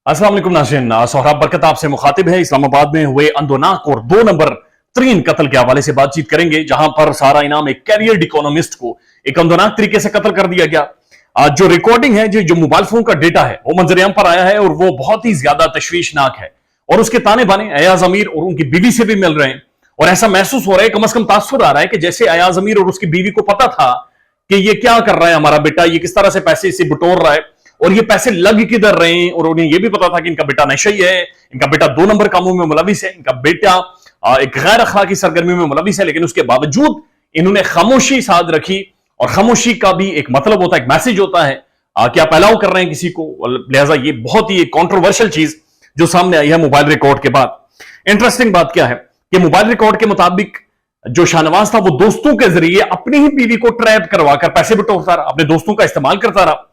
अस्सलाम वालेकुम नाज़रीन, सोहराब बरकत आपसे मुखातिब है। इस्लामाबाद में हुए अंदोनाक और 2 नंबर तरीन कत्ल के हवाले से बातचीत करेंगे, जहां पर सारा इनाम एक कैरियर इकोनॉमिस्ट को एक अंदोनाक तरीके से कत्ल कर दिया गया। जो रिकॉर्डिंग है, जो मोबाइल फोन का डेटा है, वो मंजरेआम पर आया है और वो बहुत ही ज्यादा तशवीशनाक है। और उसके ताने बाने अयाज अमीर और उनकी बीवी से भी मिल रहे हैं और ऐसा महसूस हो रहा है, कम से कम तासुर आ रहा है कि जैसे अयाज अमीर और उसकी बीवी को पता था कि ये क्या कर रहा है हमारा बेटा, ये किस तरह से पैसे इसे बटोर रहा है और ये पैसे लग किधर रहे हैं। और उन्हें यह भी पता था कि इनका बेटा नशई है, इनका बेटा 2 नंबर कामों में मुलविस है, इनका बेटा एक गैर अखलाकी सरगर्मी में मुलविस है। लेकिन उसके बावजूद इन्होंने खामोशी साध रखी। और खामोशी का भी एक मतलब होता है, एक मैसेज होता है कि आप अलाउ कर रहे हैं किसी को। लिहाजा ये बहुत ही कॉन्ट्रोवर्शियल चीज जो सामने आई है मोबाइल रिकॉर्ड के बाद। इंटरेस्टिंग बात क्या है कि मोबाइल रिकॉर्ड के मुताबिक जो शाहनवाज था वो दोस्तों के जरिए अपनी ही बीवी को ट्रैप करवाकर पैसे बटोरता रहा, अपने दोस्तों का इस्तेमाल करता रहा।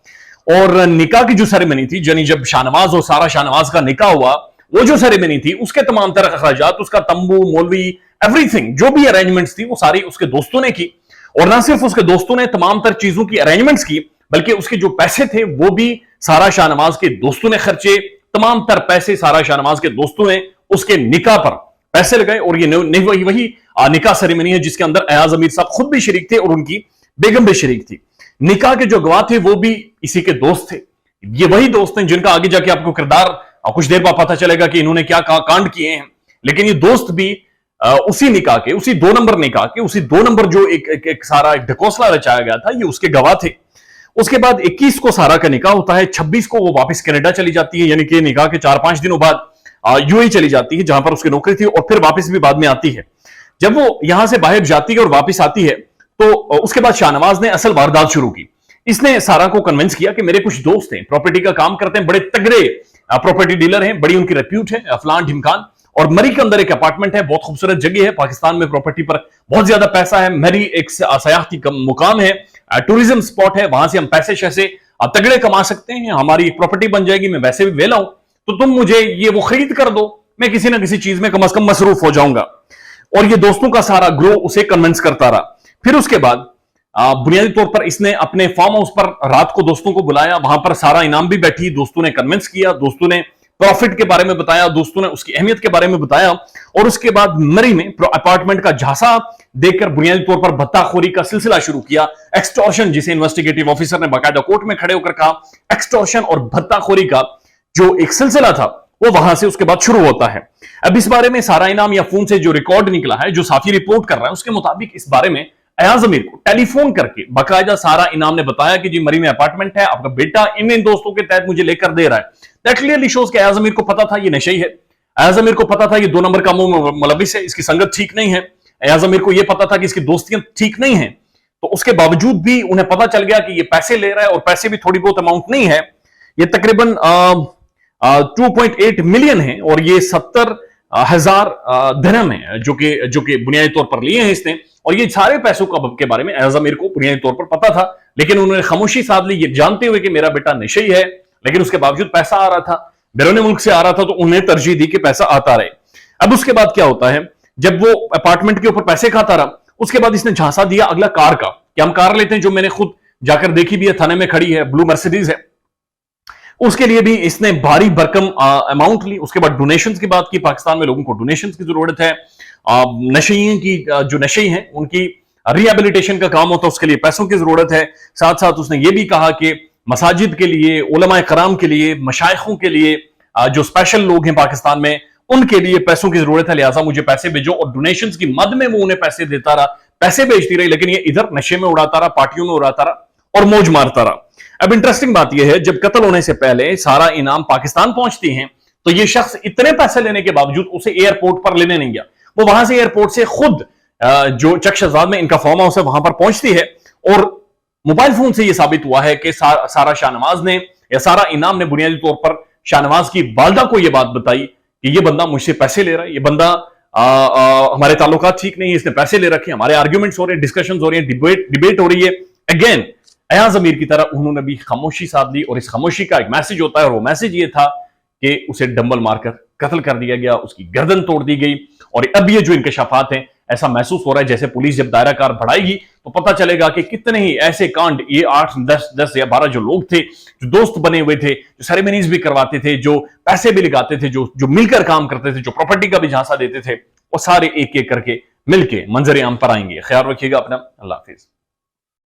और निकाह की जो सेरेमनी थी, यानी जब शाहनवाज और सारा शाहनवाज का निकाह हुआ, वो जो सेरेमनी थी उसके तमाम तरह अखराजात, उसका तंबू, मौलवी, एवरीथिंग, जो भी अरेंजमेंट्स थी वो सारी उसके दोस्तों ने की। और ना सिर्फ उसके दोस्तों ने तमाम तर चीजों की अरेंजमेंट्स की, बल्कि उसके जो पैसे थे वो भी सारा शाहनवाज के दोस्तों ने खर्चे। तमाम तर पैसे सारा शाहनवाज के दोस्तों ने उसके निकाह पर पैसे लगाए। और ये वही निकाह सेरेमनी है जिसके अंदर अयाज अमीर साहब खुद भी शरीक थे और उनकी बेगम भी शरीक थी। निकाह के जो गवाह थे वो भी इसी के दोस्त थे। ये वही दोस्त हैं जिनका आगे जाके आपको किरदार कुछ देर बाद पता चलेगा कि इन्होंने क्या कांड किए हैं। लेकिन ये दोस्त भी उसी निकाह के, उसी 2 नंबर निकाह के, उसी 2 नंबर जो एक सारा एक ढकोसला रचाया गया था, ये उसके गवाह थे। उसके बाद 21 को सारा का निकाह होता है, 26 को वो वापस कनाडा चली जाती है, यानी कि निकाह के 4-5 दिनों बाद यूएई चली जाती है जहां पर उसकी नौकरी थी, और फिर वापस भी बाद में आती है। जब वो यहां से बाहर जाती है और वापस आती है तो उसके बाद शाहनवाज ने असल वारदात शुरू की। इसने सारा को कन्विंस किया कि मेरे कुछ दोस्त हैं, प्रॉपर्टी का काम करते हैं, बड़े तगड़े प्रॉपर्टी डीलर हैं, बड़ी उनकी रेप्यूट है, फलान ढिमकान, और मरी के अंदर एक अपार्टमेंट है, बहुत खूबसूरत जगह है, पाकिस्तान में प्रॉपर्टी पर बहुत ज्यादा पैसा है। मरी एक सयाहती मुकाम है, टूरिज्म स्पॉट है, वहां से हम पैसे शैसे तगड़े कमा सकते हैं, हमारी एक प्रॉपर्टी बन जाएगी, मैं वैसे भी वेला हूं, तो तुम मुझे ये वो खरीद कर दो, मैं किसी ना किसी चीज में कम से कम मसरूफ हो जाऊंगा। और ये दोस्तों का सारा ग्रो उसे कन्विंस करता रहा। फिर उसके बाद बुनियादी तौर पर इसने अपने फार्म हाउस पर रात को दोस्तों को बुलाया, वहां पर सारा इनाम भी बैठी, दोस्तों ने कन्विंस किया, दोस्तों ने प्रॉफिट के बारे में बताया, दोस्तों ने उसकी अहमियत के बारे में बताया। और उसके बाद मरी में अपार्टमेंट का झांसा देखकर बुनियादी तौर पर भत्ताखोरी का सिलसिला शुरू किया। एक्सटॉर्शन, जिसे इन्वेस्टिगेटिव ऑफिसर ने बाकायदा कोर्ट में खड़े होकर कहा, एक्सटॉर्शन और भत्ताखोरी का जो एक सिलसिला था वो वहां से उसके बाद शुरू होता है। अब इस बारे में सारा इनाम या फोन से जो रिकॉर्ड निकला है, जो साथी रिपोर्ट कर रहा है, उसके मुताबिक इस बारे में अयाज अमीर को टेलीफोन करके बाकायदा सारा इनाम ने बताया कि जी मरी में अपार्टमेंट है, आपका बेटा इन दोस्तों के तहत मुझे लेकर दे रहा है। दैट क्लियरली शोज कि अयाज अमीर को पता था ये नशई है, अयाज अमीर को पता था ये 2 नंबर कामों में मुलविस है, इसकी संगत ठीक नहीं है, अयाज अमीर को यह पता था कि इसकी दोस्तियां ठीक नहीं है। तो उसके बावजूद भी उन्हें पता चल गया कि ये पैसे ले रहा है, और पैसे भी थोड़ी बहुत अमाउंट नहीं है, ये तकरीबन 2.8 मिलियन है, और ये 70,000 दिरहम है जो कि बुनियादी तौर पर लिए हैं इसने। और ये सारे पैसों के बारे में अयाज अमीर को बुनियादी तौर पर पता था, लेकिन उन्होंने खामोशी साध ली, ये जानते हुए कि मेरा बेटा नशई है, लेकिन उसके बावजूद पैसा आ रहा था, बैरून मुल्क से आ रहा था, तो उन्हें तरजीह दी कि पैसा आता रहे। अब उसके बाद क्या होता है, जब वो अपार्टमेंट के ऊपर पैसे खाता रहा, उसके बाद इसने झांसा दिया अगला कार का, कि हम कार लेते हैं, जो मैंने खुद जाकर देखी भी है, थाने में खड़ी है, ब्लू मर्सिडीज है, उसके लिए भी इसने भारी भरकम अमाउंट ली। उसके बाद डोनेशंस की बात की, पाकिस्तान में लोगों को डोनेशंस की जरूरत है, नशई की जो नशई हैं उनकी रिहेबिलिटेशन का काम होता है, उसके लिए पैसों की जरूरत है। साथ साथ उसने ये भी कहा कि मसाजिद के लिए, उलमाए कराम के लिए, मशाइखों के लिए, जो स्पेशल लोग हैं पाकिस्तान में, उनके लिए पैसों की जरूरत है, लिहाजा मुझे पैसे भेजो। और डोनेशंस की मद में वो उन्हें पैसे देता रहा, पैसे भेजती रही, लेकिन ये इधर नशे में उड़ाता रहा, पार्टियों में उड़ाता रहा और मौज मारता रहा। अब इंटरेस्टिंग बात यह है, जब कत्ल होने से पहले सारा इनाम पाकिस्तान पहुंचती हैं, तो ये शख्स इतने पैसे लेने के बावजूद उसे एयरपोर्ट पर लेने नहीं गया। वो वहां से एयरपोर्ट से खुद जो चक शहजाद में इनका फार्म हाउस है वहां पर पहुंचती है, और मोबाइल फोन से यह साबित हुआ है कि सारा शाहनवाज ने या सारा इनाम ने बुनियादी तौर पर शाहनवाज की वालदा को यह बात बताई कि यह बंदा मुझसे पैसे ले रहा है, यह बंदा हमारे ताल्लुकात ठीक नहीं है, इसने पैसे ले रखे, हमारे आर्ग्यूमेंट्स हो रहे हैं, डिस्कशंस हो रही है, डिबेट हो रही है। अगेन अयाज अमीर की तरह उन्होंने भी खामोशी साध ली, और इस खामोशी का एक मैसेज होता है, और वो मैसेज ये था कि उसे डंबल मारकर कत्ल कर दिया गया, उसकी गर्दन तोड़ दी गई। और अब ये जो इंकशाफात हैं, ایسا محسوس ہو رہا ہے جیسے پولیس جب دائرہ کار بڑھائے گی تو پتہ چلے گا کہ کتنے ہی ایسے کانڈ، یہ 8 10 یا 12 جو لوگ تھے، جو دوست بنے ہوئے تھے، جو سیریمنیز بھی کرواتے تھے، جو پیسے بھی لگاتے تھے، جو مل کر کام کرتے تھے، جو پراپرٹی کا بھی جھانسا دیتے تھے، وہ سارے ایک ایک کر کے مل کے منظر عام پر آئیں گے۔ خیال رکھیے گا اپنا، اللہ حافظ۔